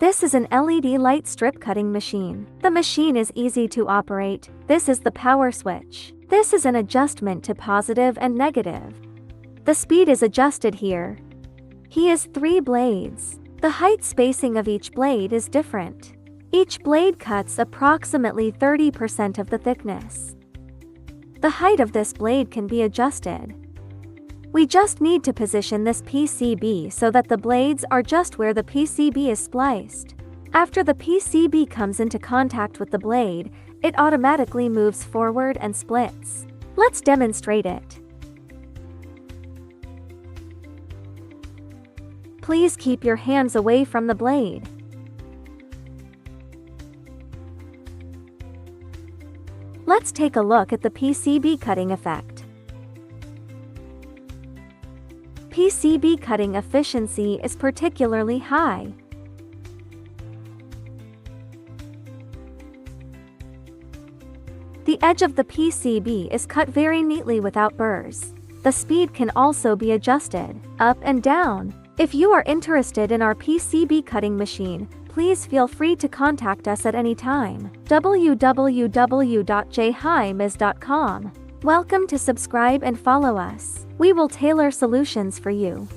This is an LED light strip cutting machine. The machine is easy to operate. This is the power switch. This is an adjustment to positive and negative. The speed is adjusted here. He has 3 blades. The height spacing of each blade is different. Each blade cuts approximately 30% of the thickness. The height of this blade can be adjusted. We just need to position this PCB so that the blades are just where the PCB is spliced. After the PCB comes into contact with the blade, it automatically moves forward and splits. Let's demonstrate it. Please keep your hands away from the blade. Let's take a look at the PCB cutting effect. PCB cutting efficiency is particularly high. The edge of the PCB is cut very neatly without burrs. The speed can also be adjusted, up and down. If you are interested in our PCB cutting machine, please feel free to contact us at any time. www.jhims.com. Welcome to subscribe and follow us. We will tailor solutions for you.